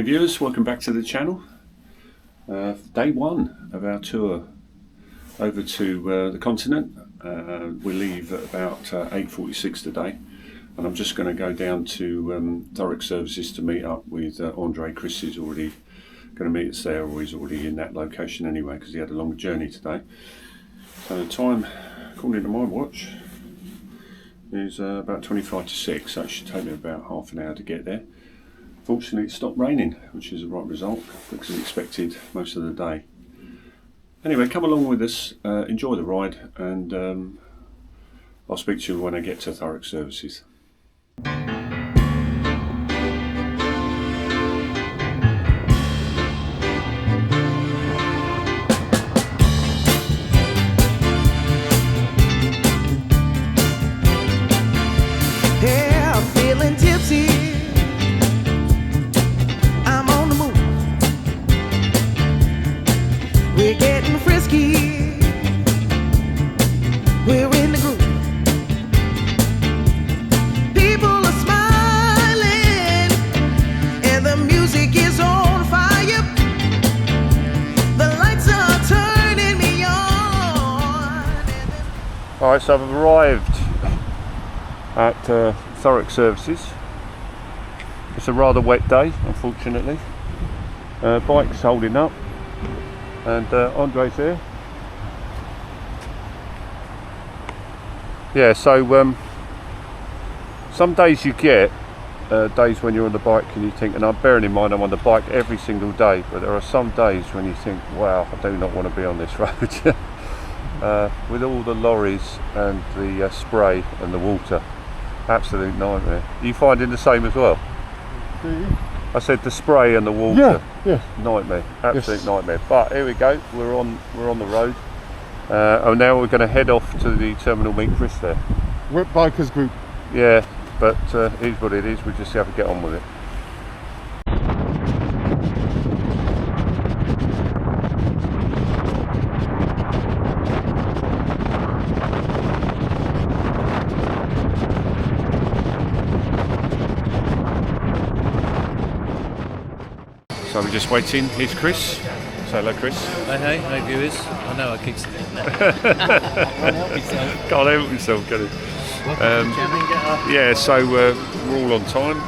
morning viewers, welcome back to the channel. Day one of our tour over to the continent. We leave at about 8:46 today, and I'm just going to go down to direct services to meet up with Andre. Chris is already going to meet us there, or he's already in that location anyway because he had a long journey today. So the time, according to my watch, is about 25 to 6, so it should take me about half an hour to get there. Fortunately it stopped raining, which is the right result because it's expected most of the day. Anyway, come along with us, enjoy the ride, and I'll speak to you when I get to direct services. Yeah, I'm feeling tipsy. I'm on the move. We're getting frisky. We're in the groove. People are smiling, and the music is on fire. The lights are turning me on. Alright, so I've arrived at Thurrock Services. It's a rather wet day, unfortunately. Bike's holding up, and Andre's here. Yeah, so some days you get days when you're on the bike and you think, and I'm bearing in mind I'm on the bike every single day, but there are some days when you think, wow, I do not want to be on this road. With all the lorries and the spray and the water. Absolute nightmare. Are you finding the same as well? I said the spray and the water. Yeah. Nightmare. Absolute nightmare. But here we go. We're on the road. And now we're going to head off to the terminal meet Chris there. We're bikers group. Yeah, but it is what it is. We just have to get on with it. So we're just waiting. Here's Chris. Say hello, Chris. Hey, hey viewers. I know I keep saying that. Can't help myself, can I? Yeah, so we're all on time.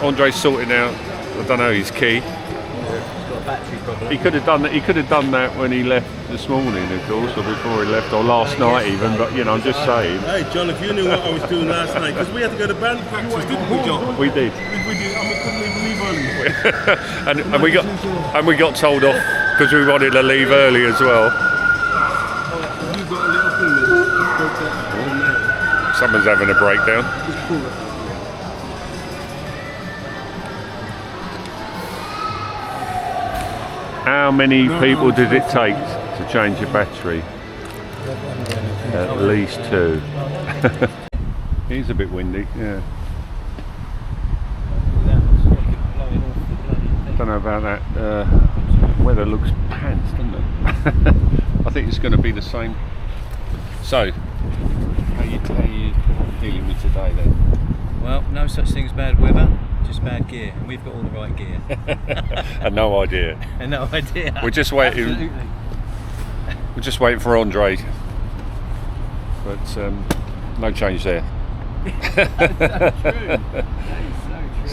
Andre's sorting out, I don't know, his key. He's got a battery problem. He could have done that. He could have done that when he left this morning, of course, or before he left, or last night even. But you know, I'm just saying. Hey, John, if you knew what I was doing last night, because we had to go to band practice, didn't we, John? We did. We did. And we couldn't even leave early. and we got told off because we wanted to leave early as well. You've got a little thing there. Someone's having a breakdown. Just pull it. How many people did it take to change your battery? At least 2. It is a bit windy, yeah. Don't know about that. Weather looks pants, doesn't it? I think it's going to be the same. So, how are you dealing with today then? Well, no such thing as bad weather, just bad gear. And we've got all the right gear. And no idea. And no idea. We're just waiting. Absolutely. We're just waiting for Andre, but no change there. That's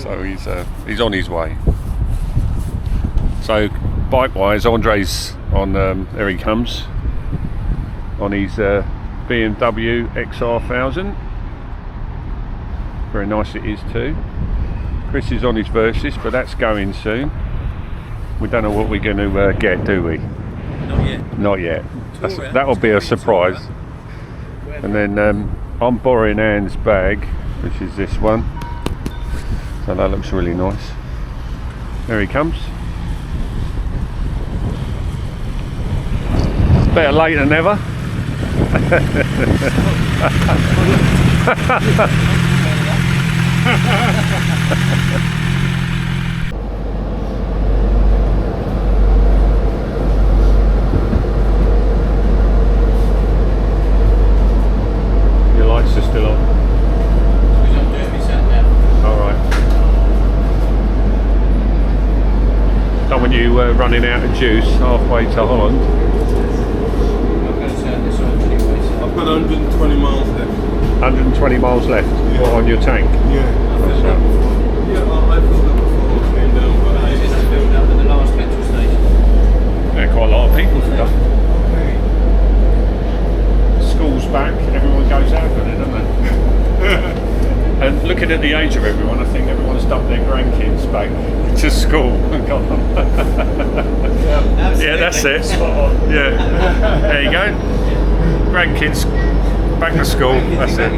so true. So he's on his way. So bike-wise, Andre's on. There he comes on his BMW XR1000. Very nice it is too. Chris is on his Versys, but that's going soon. We don't know what we're going to get, do we? Not yet. Not yet. That'll be a surprise. And then I'm borrowing Anne's bag, which is this one. So that looks really nice. There he comes. Better late than never. Your lights are still on. All right. aren't you, running out of juice halfway to Holland? I'm going to turn this on anyway. So I've got 120 miles left. 120 miles left. Yeah. What, on your tank? Yeah. Yeah, I filled up before I came down, but I just filled up at the last petrol station. Yeah, quite a lot of people today. School's back, everyone goes out with it, doesn't they? And looking at the age of everyone, I think everyone's dumped their grandkids back to school and gone. Yeah, that's it. Spot on. Yeah. There you go. Grandkids back to school. That's it.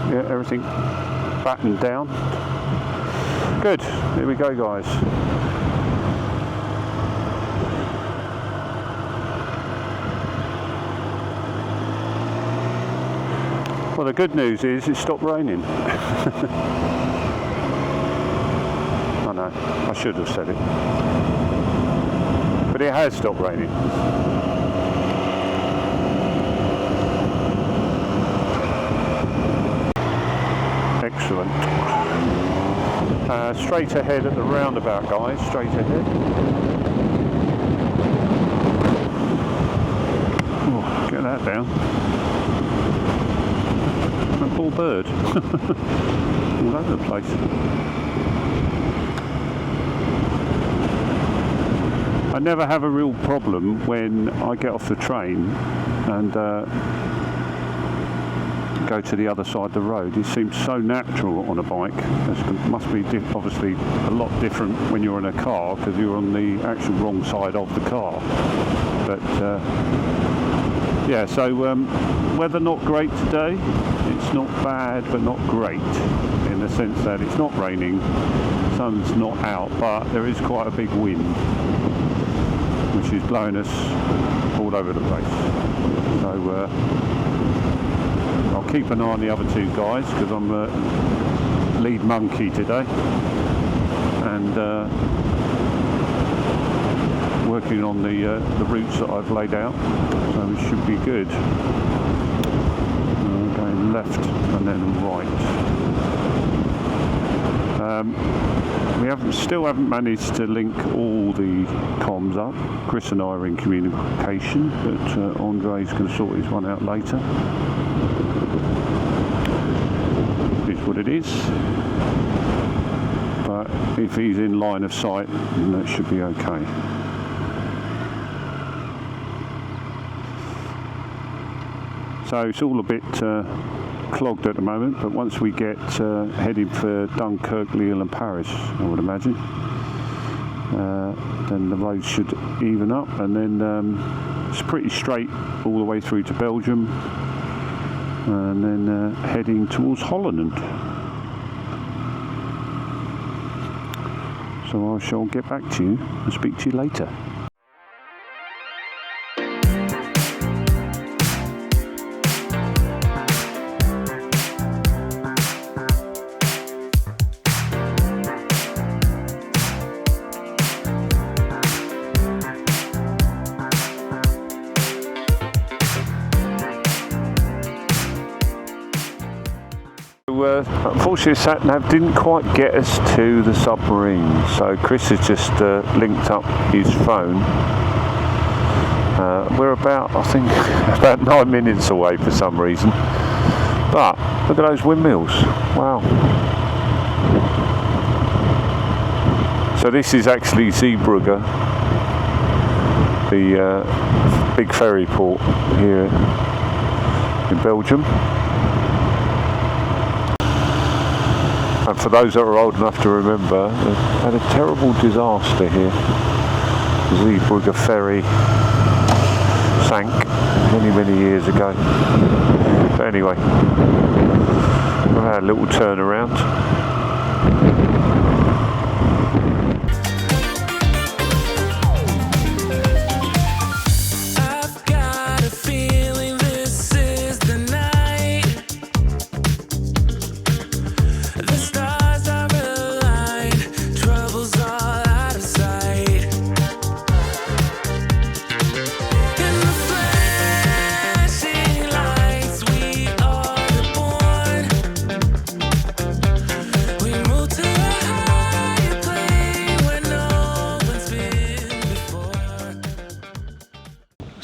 Yeah, everything battened down. Good. Here we go, guys. Well, the good news is it stopped raining. I know, I should have said it. But it has stopped raining. Excellent. Straight ahead at the roundabout, guys, straight ahead. Oh, get that down. A poor bird. All over the place. I never have a real problem when I get off the train and go to the other side of the road. It seems so natural on a bike. It must be obviously a lot different when you're in a car because you're on the actual wrong side of the car. But yeah, so weather not great today. It's not bad but not great in the sense that it's not raining, sun's not out, but there is quite a big wind which is blowing us all over the place. So I'll keep an eye on the other two guys because I'm lead monkey today and working on the routes that I've laid out, so it should be good. Going left and then right. We still haven't managed to link all the comms up. Chris and I are in communication, but Andre's going to sort his one out later. It's what it is. But if he's in line of sight, then that should be okay. So it's all a bit clogged at the moment, but once we get heading for Dunkirk, Lille and Paris, I would imagine, then the roads should even up, and then it's pretty straight all the way through to Belgium, and then heading towards Holland. So I shall get back to you and speak to you later. Unfortunately, sat-nav didn't quite get us to the submarine, so Chris has just linked up his phone. We're about, I think, about 9 minutes away for some reason, but look at those windmills. Wow. So this is actually Zeebrugge, the big ferry port here in Belgium. And for those that are old enough to remember, they had a terrible disaster here. The Zeebrugge ferry sank many years ago. But anyway, we've had a little turn around.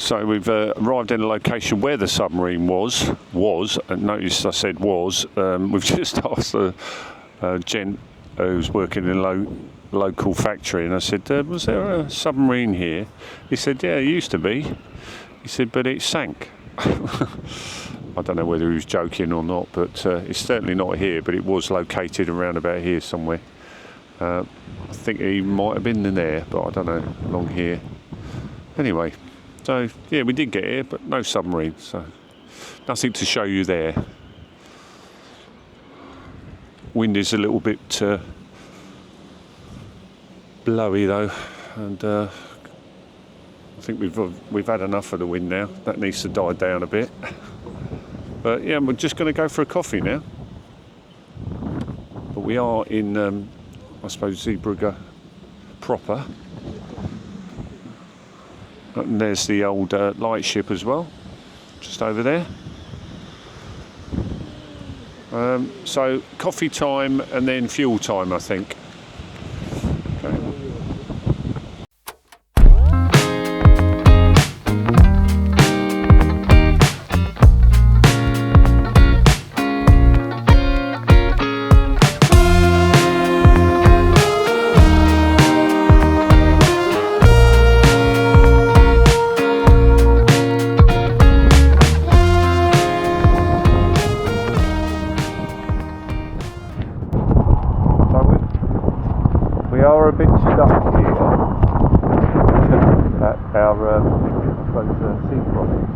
So we've arrived in a location where the submarine was, and notice I said was. We've just asked a gent who's working in a local factory, and I said, was there a submarine here? He said, yeah, it used to be. He said, but it sank. I don't know whether he was joking or not, but it's certainly not here, but it was located around about here somewhere. I think he might have been in there, but I don't know, along here. Anyway, so yeah, we did get here, but no submarine, so nothing to show you there. Wind is a little bit blowy though, and I think we've had enough of the wind now. That needs to die down a bit. But yeah, we're just going to go for a coffee now. But we are in, I suppose, Zeebrugge proper. And there's the old lightship as well, just over there. So coffee time and then fuel time, I think. Okay. We are a bit stuck here at our, sea crossing.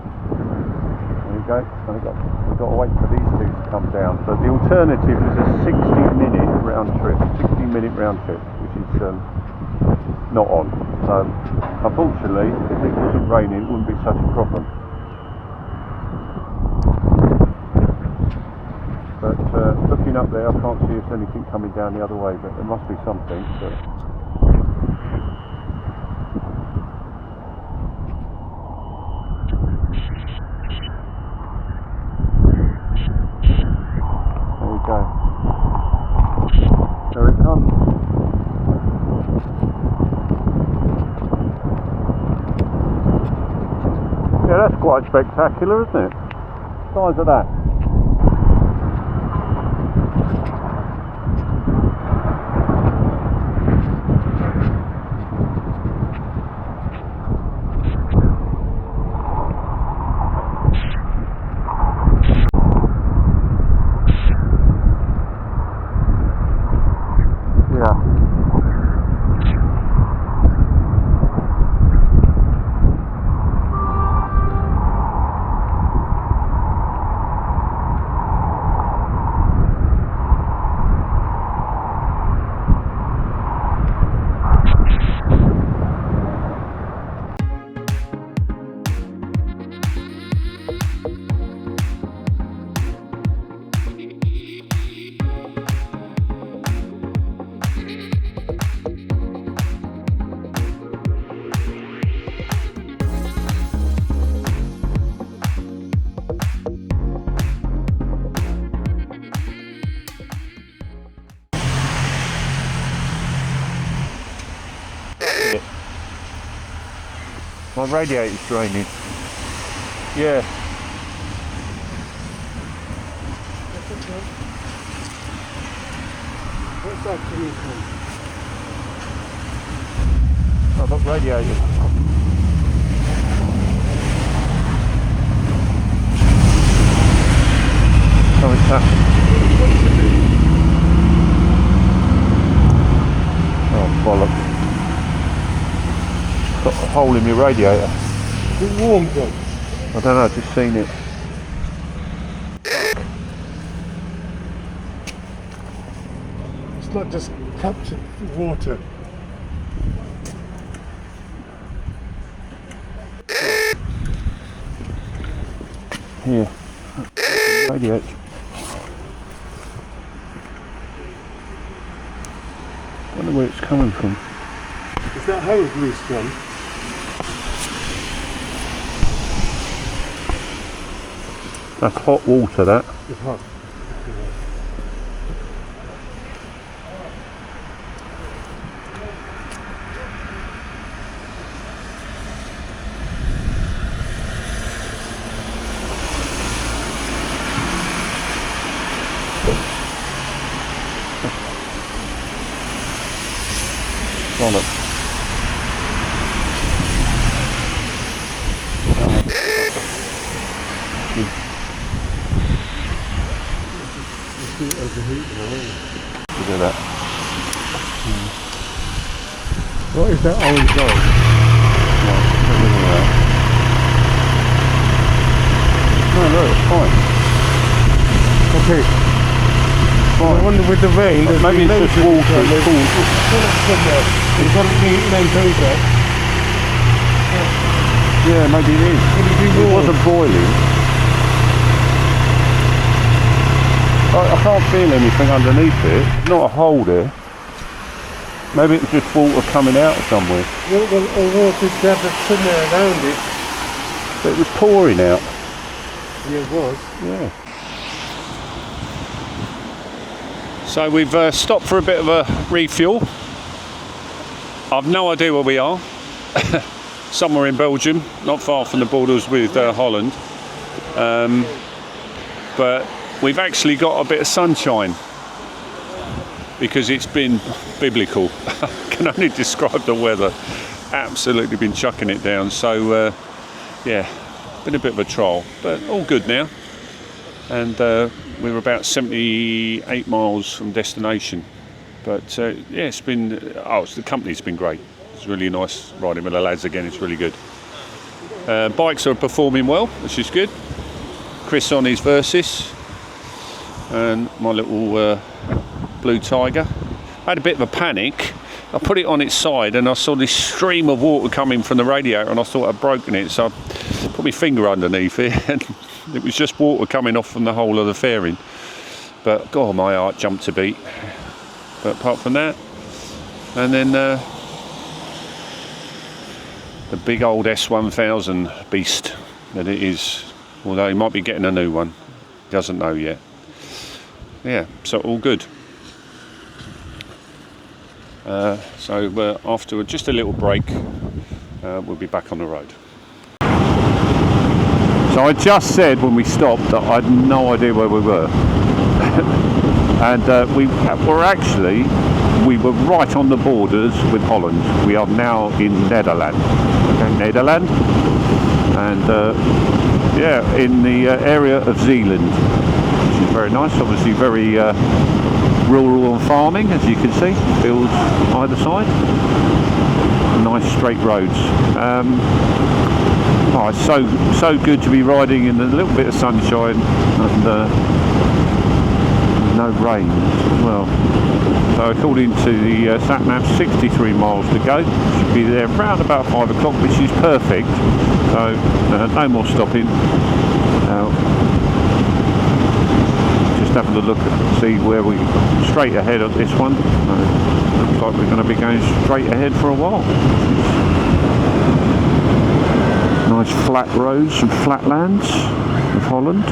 There we go. We've got to wait for these two to come down. But the alternative is a 60-minute round trip, which is not on. So, unfortunately, if it wasn't raining, it wouldn't be such a problem. But looking up there, I can't see if there's anything coming down the other way, but there must be something. But there we go. There it comes. Yeah, that's quite spectacular, isn't it? Size of that. My radiator's draining. Yeah. What's that coming from? I've got radiators. Something's happened. Oh, bollocks. Got a hole in my radiator. Is it warm, John? I don't know, I've just seen it. It's not just captured water. Here. Radiator. I wonder where it's coming from. Is that hose loose, John? That's hot water, that. It's hot. Solid. Look at that. What is that orange dog? No, look, it's fine. Okay. Fine. I wonder with the rain, Maybe it's just water. It's cool. It's got to be temperature. Yeah, maybe it is. It wasn't boiling. I can't feel anything underneath it. Not a hole there. Maybe it's just water coming out somewhere. Well, water's gathered somewhere around it. But it was pouring out. Yeah, it was. Yeah. So we've stopped for a bit of a refuel. I've no idea where we are. Somewhere in Belgium, not far from the borders with Holland. But we've actually got a bit of sunshine because it's been biblical. I can only describe the weather. Absolutely been chucking it down. So yeah, been a bit of a trial, but all good now. And we're about 78 miles from destination. But yeah, it's been, the company's been great. It's really nice riding with the lads again, it's really good. Bikes are performing well, which is good. Chris on his Versys and my little Blue Tiger. I had a bit of a panic. I put it on its side and I saw this stream of water coming from the radiator and I thought I'd broken it, so I put my finger underneath it and it was just water coming off from the whole of the fairing. But God, my heart jumped a beat. But apart from that, and then the big old S1000 beast that it is, although he might be getting a new one, doesn't know yet. Yeah, so all good. So after just a little break, we'll be back on the road. So I just said when we stopped that I had no idea where we were. And we were right on the borders with Holland. We are now in Netherlands. Okay, Netherlands. And yeah, in the area of Zealand, which is very nice. Obviously very rural and farming, as you can see. Fields either side. Nice straight roads. Oh, it's so good to be riding in a little bit of sunshine and no rain as well. So according to the sat nav, 63 miles to go. Should be there around about 5 o'clock, which is perfect. So no more stopping. Just having a look and see where we straight ahead on this one. Looks like we're going to be going straight ahead for a while. Nice flat roads and flatlands of Holland.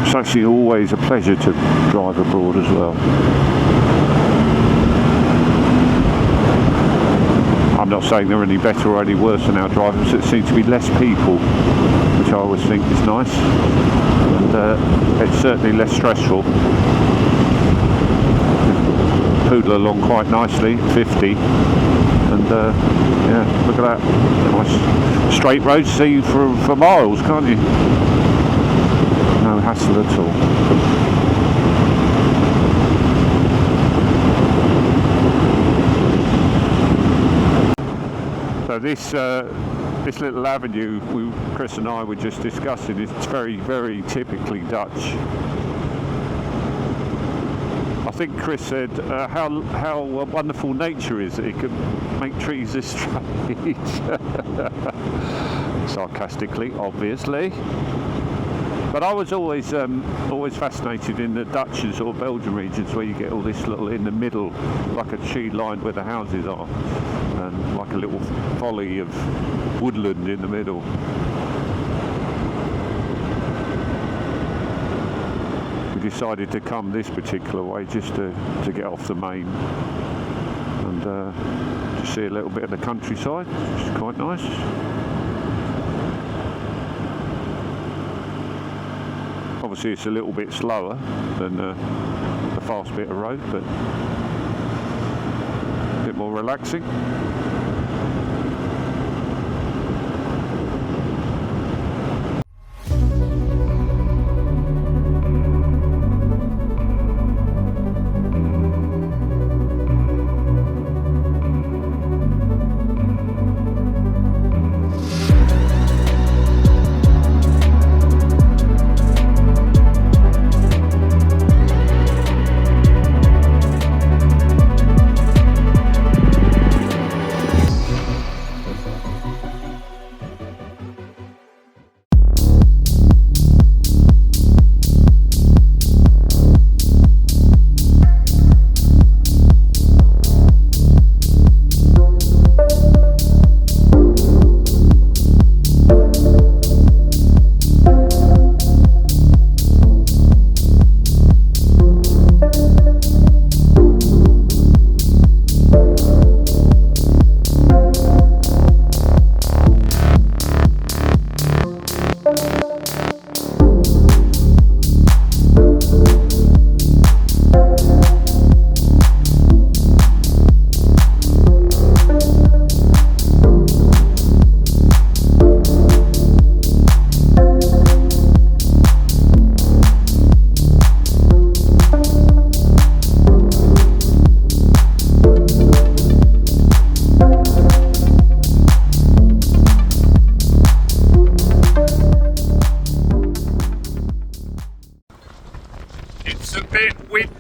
It's actually always a pleasure to drive abroad as well. I'm not saying they're any better or any worse than our drivers. It seems to be less people, which I always think is nice. And it's certainly less stressful. Poodle along quite nicely, 50, and yeah, look at that, nice straight road, see for miles, can't you? No hassle at all. So this little avenue Chris and I were just discussing, it's very, very typically Dutch. I think Chris said how wonderful nature is, that it can make trees this straight. Sarcastically, obviously. But I was always fascinated in the Dutch and sort of Belgian regions where you get all this little in the middle, like a tree line where the houses are, and like a little volley of woodland in the middle. We decided to come this particular way just to get off the main and to see a little bit of the countryside, which is quite nice. Obviously it's a little bit slower than the fast bit of road, but a bit more relaxing. It's a bit windy